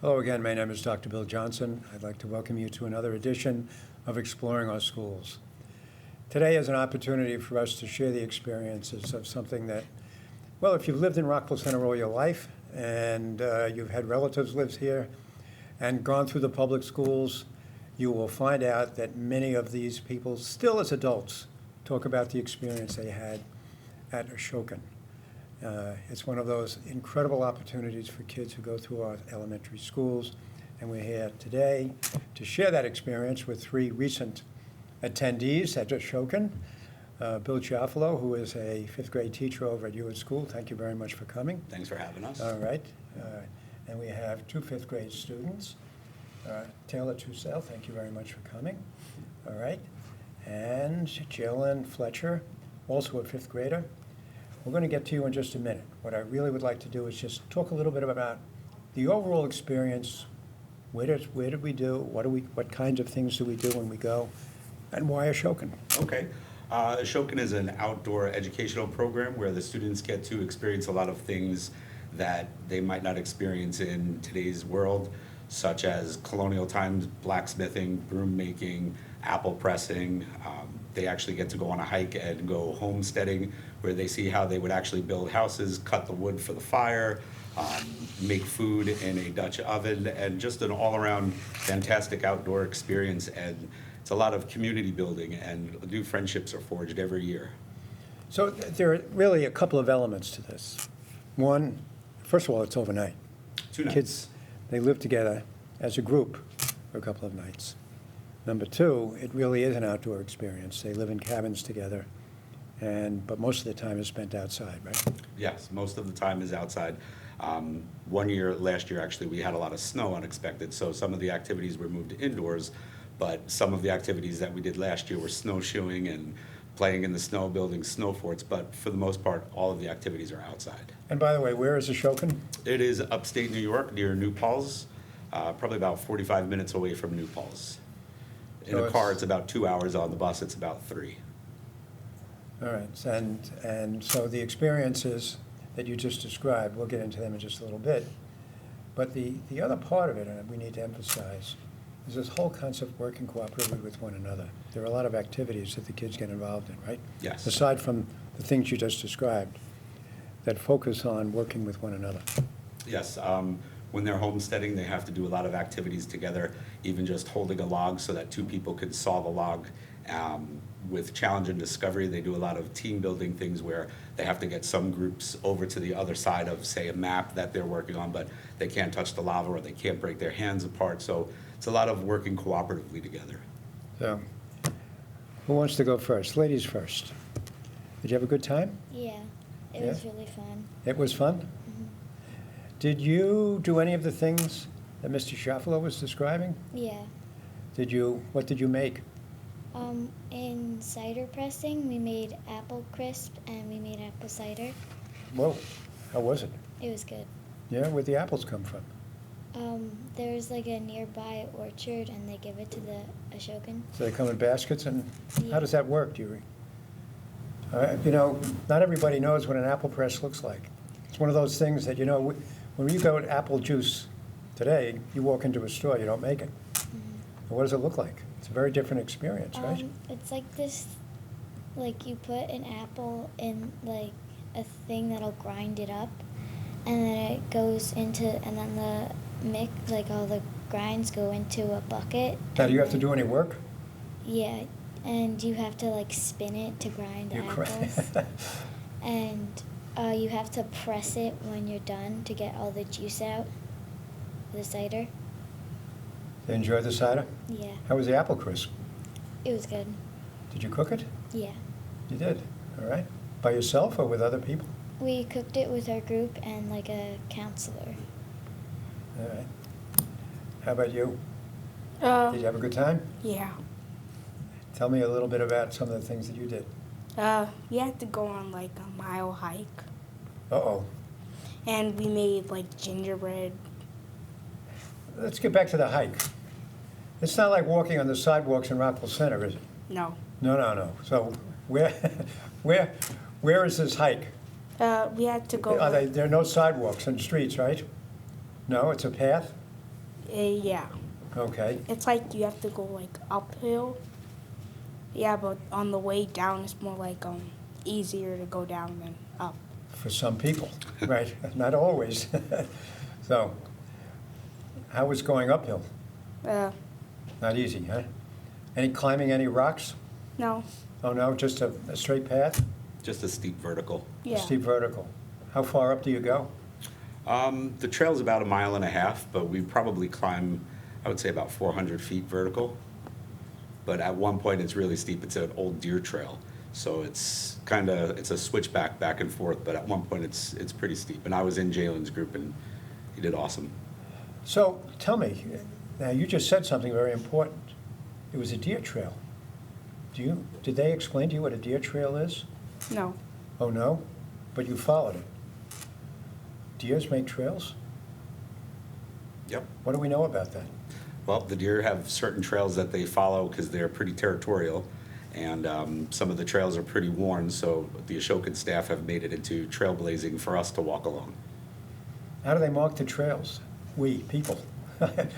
Hello again, my name is Dr. Bill Johnson. I'd like to welcome you to another edition of Exploring Our Schools. Today is an opportunity for us to share the experiences of something that, well, if you've lived in Rockville Center all your life and you've had relatives live here and gone through the public schools, you will find out that many of these people, still as adults, talk about the experience they had at Ashokan. It's one of those incredible opportunities for kids who go through our elementary schools, and we're here today to share that experience with three recent attendees at Ashokan. Bill Chiafalo, who is a fifth grade teacher over at Hewitt School. Thank you very much for coming. Thanks for having us. All right. And we have two fifth grade students. Taylor Tussell, thank you very much for coming. All right. And Jalen Fletcher, also a fifth grader. We're going to get to you in just a minute. What I really would like to do is just talk a little bit about the overall experience. Where did we do? What kinds of things do we do when we go? And why Ashokan? Okay. Ashokan is an outdoor educational program where the students get to experience a lot of things that they might not experience in today's world, such as colonial times, blacksmithing, broom making, apple pressing. They actually get to go on a hike and go homesteading, where they see how they would actually build houses, cut the wood for the fire, make food in a Dutch oven, and just an all-around fantastic outdoor experience. And it's a lot of community building, and new friendships are forged every year. So there are really a couple of elements to this. One, first of all, it's overnight. 2 nights. Kids, they live together as a group for a couple of nights. Number two, it really is an outdoor experience. They live in cabins together, but most of the time is spent outside, right? Yes, most of the time is outside. Last year actually, we had a lot of snow unexpected, so some of the activities were moved indoors, but some of the activities that we did last year were snowshoeing and playing in the snow, building snow forts, but for the most part, all of the activities are outside. And by the way, where is Ashokan? It is upstate New York, near New Paltz, probably about 45 minutes away from New Paltz. In So a car, it's about 2 hours. On the bus, it's about 3. All right, and so the experiences that you just described, we'll get into them in just a little bit, but the other part of it, and we need to emphasize, is this whole concept of working cooperatively with one another. There are a lot of activities that the kids get involved in, right? Yes. Aside from the things you just described, that focus on working with one another. Yes, when they're homesteading, they have to do a lot of activities together, even just holding a log so that 2 people could saw the log. With challenge and discovery, they do a lot of team building things where they have to get some groups over to the other side of, say, a map that they're working on, but they can't touch the lava or they can't break their hands apart. So it's a lot of working cooperatively together. So, who wants to go first? Ladies first. Did you have a good time? Yeah, it Yeah? was really fun. It was fun? Did you do any of the things that Mr. Chiafalo was describing? Yeah. What did you make? In cider pressing, we made apple crisp and we made apple cider. Whoa, how was it? It was good. Yeah, where'd the apples come from? There's like a nearby orchard and they give it to the Ashokan. So they come in baskets, and how Yeah. does that work, do you? Not everybody knows what an apple press looks like. It's one of those things that, when you go to apple juice today, you walk into a store, you don't make it. What does it look like? It's a very different experience, right? It's like this, like you put an apple in like a thing that'll grind it up, and then it goes into, and then the mix, like all the grinds go into a bucket. Now, do you have to and do any work? Yeah, and you have to like spin it to grind the apples. And you have to press it when you're done to get all the juice out, the cider. You enjoy the cider? Yeah, How was the apple crisp? it was good. Did you cook it? Yeah. You did, all right. By yourself or with other people? We cooked it with our group and like a counselor. All right. How about you? Did you have a good time? Yeah. Tell me a little bit about some of the things that you did. We had to go on like a mile hike, Uh-oh. and we made like gingerbread. Let's get back to the hike. It's not like walking on the sidewalks in Rockville Center, is it? No. No. So where is this hike? We had to go. There are no sidewalks and streets, right? No, it's a path? Yeah. Okay. It's like you have to go like uphill. Yeah, but on the way down, it's more like easier to go down than up. For some people, right? Not always. So, how was going uphill? Uh, Not easy, huh? Any climbing any rocks? no. Oh, no, just a straight path? Just a steep vertical. A Yeah. steep vertical. How far up do you go? The trail's about 1.5 miles, but we probably climb, I would say, about 400 feet vertical. But at one point, it's really steep. It's an old deer trail, so it's a switchback back and forth. But at one point, it's pretty steep. And I was in Jalen's group, and he did awesome. So, tell me, now you just said something very important. It was a deer trail. Did they explain to you what a deer trail is? No. Oh, no? But you followed it. Deers make trails? Yep. What do we know about that? Well, the deer have certain trails that they follow because they're pretty territorial, and some of the trails are pretty worn, so the Ashokan staff have made it into trailblazing for us to walk along. How do they mark the trails? We, people.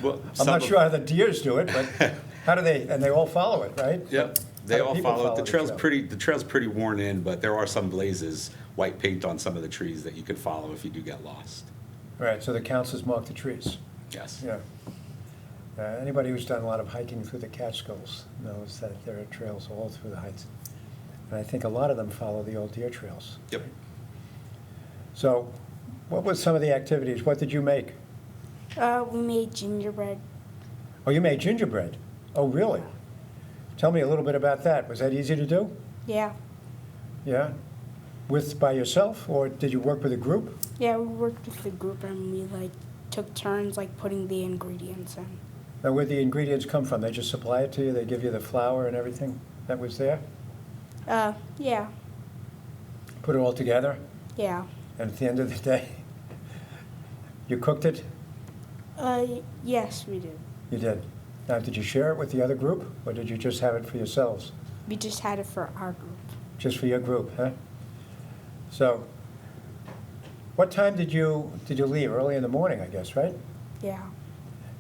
Well, I'm some not of- sure how the deers do it, but how do they, and they all follow it, right? Yep, they How do all people follow it. The trail's trail? the trail's pretty worn in, but there are some blazes, white paint on some of the trees that you could follow if you do get lost. Right, so the counselors mark the trees. Yes. Yeah. Anybody who's done a lot of hiking through the Catskills knows that there are trails all through the heights. And I think a lot of them follow the old deer trails. Yep. So, what was some of the activities? What did you make? We made gingerbread. Oh, you made gingerbread? Oh, really? Tell me a little bit about that. Was that easy to do? Yeah. Yeah? By yourself, or did you work with a group? Yeah, we worked with the group and we like took turns like putting the ingredients in. Now, where'd the ingredients come from? They just supply it to you? They give you the flour and everything that was there? Yeah. Put it all together? Yeah. And at the end of the day, you cooked it? Yes, we did. You did. Now, did you share it with the other group, or did you just have it for yourselves? We just had it for our group. Just for your group, huh? So, what time did you leave? Early in the morning, I guess, right? Yeah.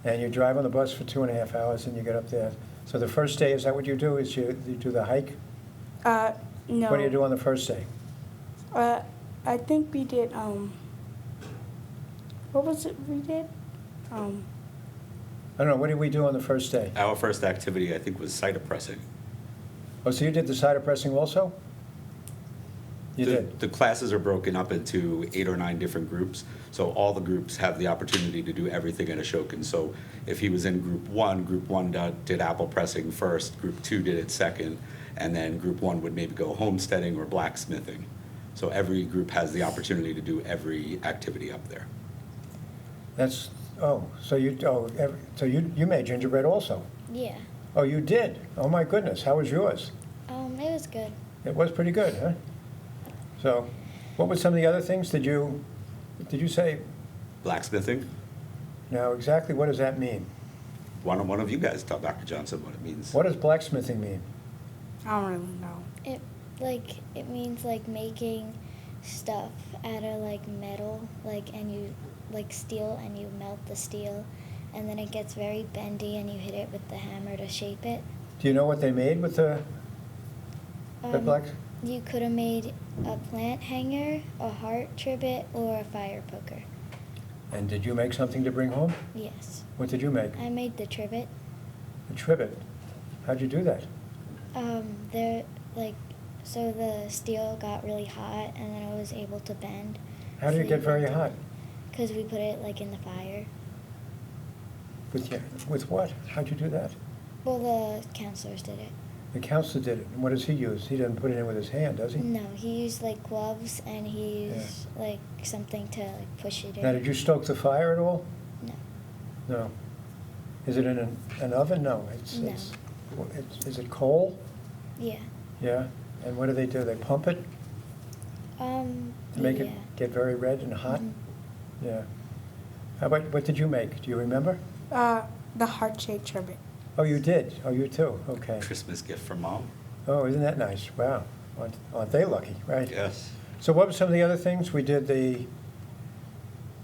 And you drive on the bus for 2.5 hours, and you get up there. So the first day, is that what you do? Is you do the hike? No. What do you do on the first day? I think we did, what was it we did? I don't know. What did we do on the first day? Our first activity, I think, was cider pressing. Oh, so you did the cider pressing also? You the, did. The classes are broken up into 8 or 9 different groups, so all the groups have the opportunity to do everything in Ashokan. So if he was in Group 1 did apple pressing first, Group 2 did it second, and then Group 1 would maybe go homesteading or blacksmithing. So every group has the opportunity to do every activity up there. That's, so you made gingerbread also? Yeah. Oh, you did? Oh, my goodness. How was yours? It was good. It was pretty good, huh? So, what were some of the other things? Did you say, Blacksmithing, now exactly what does that mean? one of you guys tell Dr. Johnson what it means. What does blacksmithing mean? I don't really know. It means like making stuff out of like metal, and you like steel, and you melt the steel, and then it gets very bendy, and you hit it with the hammer to shape it. Do you know what they made with the black? You could have made a plant hanger, a heart trivet, or a fire poker. And did you make something to bring home? Yes. What did you make? I made the trivet. A trivet. How'd you do that? So the steel got really hot, and then it was able to bend. How do you get very hot? Because we put it in the fire. With what? How'd you do that? Well, the counselors did it. The counselor did it. And what does he use? He doesn't put it in with his hand, does he? No, he used gloves, and he used something to push it in. Now, did you stoke the fire at all? No. No. Is it in an oven? No. No. Is it coal? Yeah. Yeah. And what do? They pump it to make it get very red and hot? Mhm. Yeah. How about, what did you make? Do you remember? The heart-shaped trivet. Oh, you did? Oh, you too? Okay. Christmas gift from Mom. Oh, isn't that nice? Wow. Aren't they lucky, right? Yes. So what were some of the other things? We did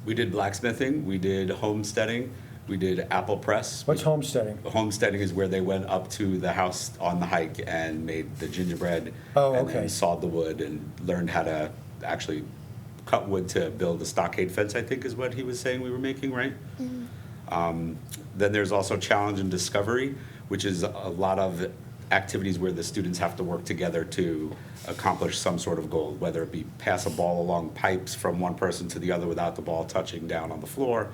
We did blacksmithing, we did homesteading, We did apple press. What's homesteading? Homesteading is where they went up to the house on the hike and made the gingerbread. Oh, And okay. then sawed the wood and learned how to actually cut wood to build a stockade fence, I think is what he was saying we were making, right? Then there's also challenge and discovery, which is a lot of activities where the students have to work together to accomplish some sort of goal, whether it be pass a ball along pipes from one person to the other without the ball touching down on the floor.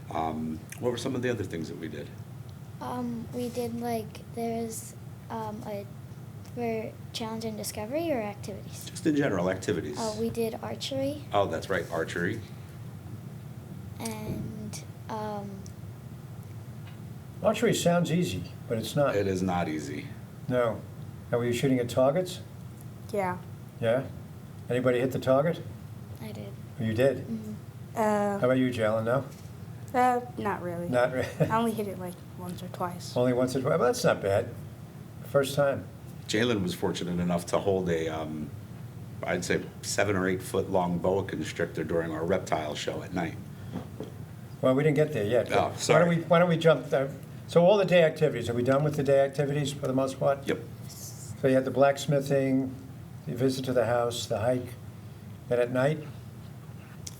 What were some of the other things that we did? We did like there's a for challenge and discovery or activities. Just in general, activities. We did archery Oh, that's right, archery. and Archery sounds easy, but it's not. It is not easy. No. Now, were you shooting at targets? Yeah. Yeah? Anybody hit the target? I did. Oh, you did? How about you, Jalen? No? Not really. Not really? I only hit it like once or twice. Only once or twice? Well, that's not bad. First time. Jalen was fortunate enough to hold a, I'd say 7 or 8 foot long boa constrictor during our reptile show at night. Well, we didn't get there yet. Oh, sorry. Why don't we jump there? So all the day activities, are we done with the day activities for the most part? Yep. So you had the blacksmithing, the visit to the house, the hike, and at night?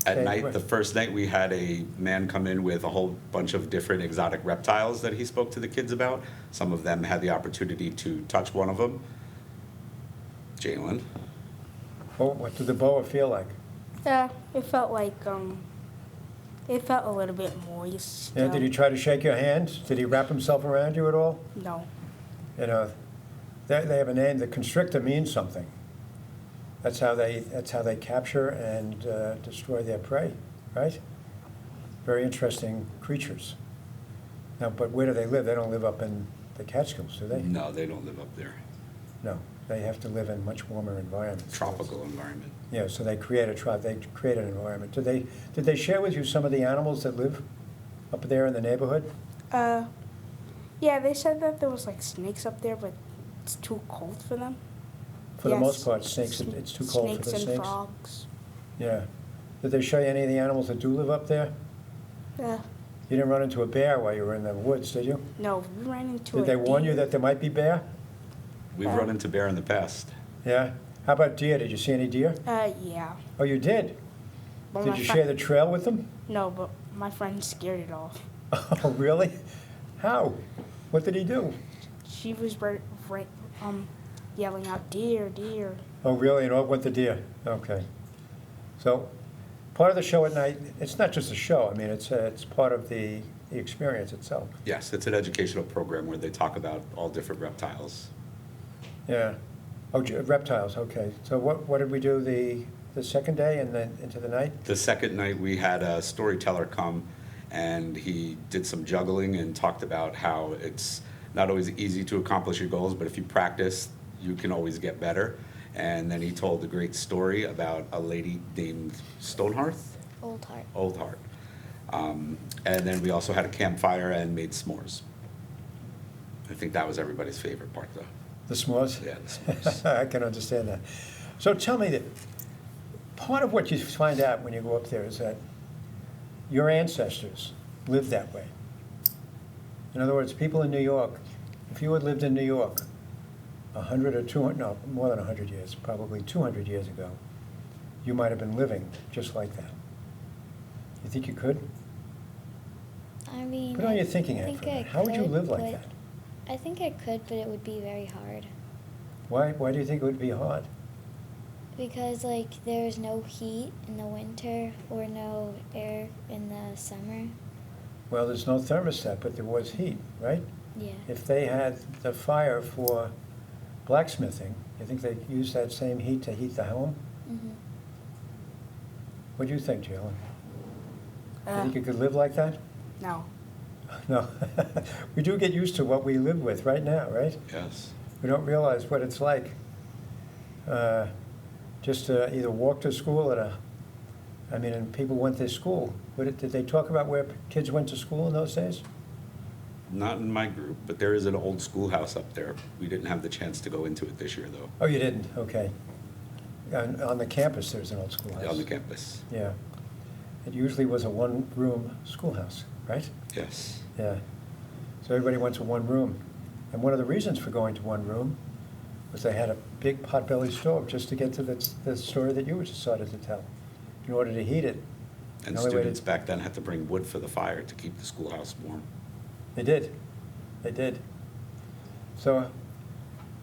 At Okay, night, wait. the first night, we had a man come in with a whole bunch of different exotic reptiles that he spoke to the kids about. Some of them had the opportunity to touch one of them. Jalen. Oh, what did the boa feel like? It felt like it felt a little bit moist. Yeah, did he try to shake your hand? Did he wrap himself around you at all? No. You know, they have a name. The constrictor means something. That's how they capture and destroy their prey, right? Very interesting creatures. Now, but where do they live? They don't live up in the Catskills, do they? No, they don't live up there. No, they have to live in much warmer environments. Tropical environment. Yeah, so they create an environment. Did they share with you some of the animals that live up there in the neighborhood? Yeah, they said that there was like snakes up there, but it's too cold for them. For the Yes. most part, snakes. It's too cold for the Snakes and snakes. frogs. Yeah. Did they show you any of the animals that do live up there? Uh, You didn't run into a bear while you were in the woods, did you? no, we ran into Did a they warn you deer. that there might be bear? We've run into bear in the past. Yeah. How about deer? Did you see any deer? Yeah. Oh, you did? But Did my you fri- share the trail with them? No, but my friend scared it off. Oh, really? How? What did he do? She was yelling out, "Deer, deer!" Oh, really? And off went the deer? Okay. So, part of the show at night, it's not just a show. I mean, it's part of the experience itself. Yes, it's an educational program where they talk about all different reptiles. Yeah. Oh, reptiles, okay. So what did we do the second day and then into the night? The second night, we had a storyteller come, and he did some juggling and talked about how it's not always easy to accomplish your goals, but if you practice, you can always get better. And then he told a great story about a lady named Stonehearth? Old Heart. Old Heart. And then we also had a campfire and made s'mores. I think that was everybody's favorite part, though. The s'mores? Yeah, the s'mores. I can understand that. So tell me that part of what you find out when you go up there is that your ancestors lived that way. In other words, people in New York, if you had lived in New York 100 or 200, no, more than 100 years, probably 200 years ago, you might have been living just like that. You think you could? I mean, Put on I your thinking hat think for a minute. I How would you could, live like but- that? I think I could, but it would be very hard. Why do you think it would be hard? Because, like, there's no heat in the winter or no air in the summer. Well, there's no thermostat, but there was heat, right? Yeah. If they had the fire for blacksmithing, you think they used that same heat to heat the home? Mm-hmm. What do you think, Jalen? You Uh, think you could live like that? no. No. We do get used to what we live with right now, right? Yes. We don't realize what it's like. Just to either walk to school and people went to school. Did they talk about where kids went to school in those days? Not in my group, but there is an old schoolhouse up there. We didn't have the chance to go into it this year, though, Oh, you didn't? Okay. On the campus, there's an old schoolhouse. on the campus. Yeah. It usually was a one-room schoolhouse. right? Yes. Yeah. So everybody went to one room. And one of the reasons for going to one room was they had a big potbelly stove just to get to the story that you just started to tell, in order to heat it. And The only way students to- back then had to bring wood for the fire to keep the schoolhouse warm. They did. They did. So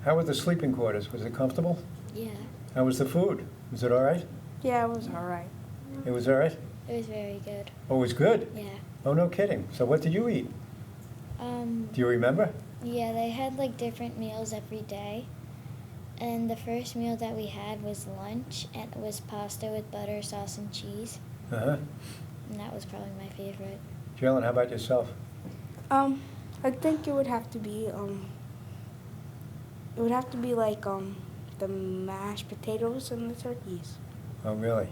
how were the sleeping quarters? Was it comfortable? Yeah, How was the food? Was it all right? Yeah, it was all right. It was all right? it was very good. Oh, it was good? Yeah. Oh, no kidding. So what did you eat? Do you remember? Yeah, they had like different meals every day. And the first meal that we had was lunch, and it was pasta with butter, sauce, and cheese. Uh-huh. And that was probably my favorite. Jalen, how about yourself? I think it would have to be like the mashed potatoes and the turkeys. Oh, really?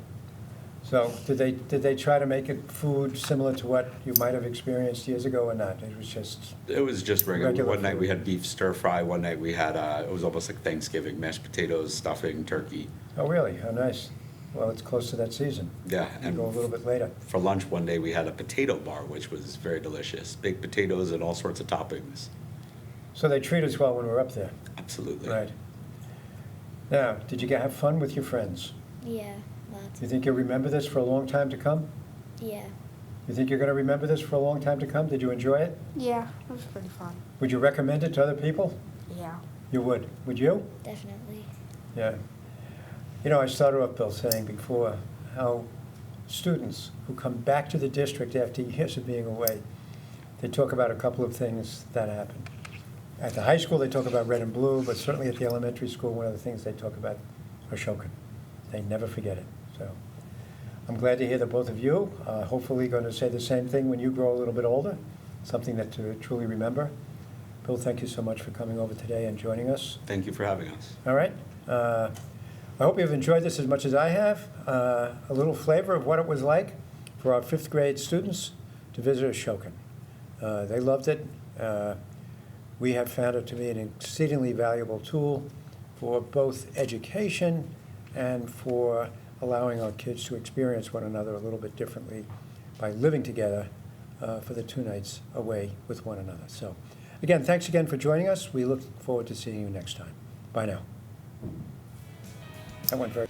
So did they try to make it food similar to what you might have experienced years ago or not? It was just, It was just regular. Regular One night food. we had beef stir fry. One night we had, it was almost like Thanksgiving, mashed potatoes, stuffing, turkey. oh, really? How nice. Well, it's close to that season. Yeah, You and go a little bit later. for lunch one day we had a potato bar, which was very delicious. Baked potatoes and all sorts of toppings. So they treat us well when we're up there. Absolutely. Right. Now, did you have fun with your friends? Yeah, lots. Do you think you'll remember this for a long time to come? Yeah, You think you're going to remember this for a long time to come? Did you enjoy it? Yeah, it was pretty fun. Would you recommend it to other people? Yeah. You would. Would you? definitely. Yeah. You know, I started off, Bill, saying before how students who come back to the district after years of being away, they talk about a couple of things that happen. At the high school, they talk about red and blue, but certainly at the elementary school, one of the things they talk about Ashokan. They never forget it. So I'm glad to hear that both of you are hopefully going to say the same thing when you grow a little bit older, something that to truly remember. Bill, thank you so much for coming over today and joining us. Thank you for having us. All right. I hope you've enjoyed this as much as I have. A little flavor of what it was like for our fifth grade students to visit Ashokan. They loved it. We have found it to be an exceedingly valuable tool for both education and for allowing our kids to experience one another a little bit differently by living together for the 2 nights away with one another. So, again, thanks again for joining us. We look forward to seeing you next time. Bye now. That went very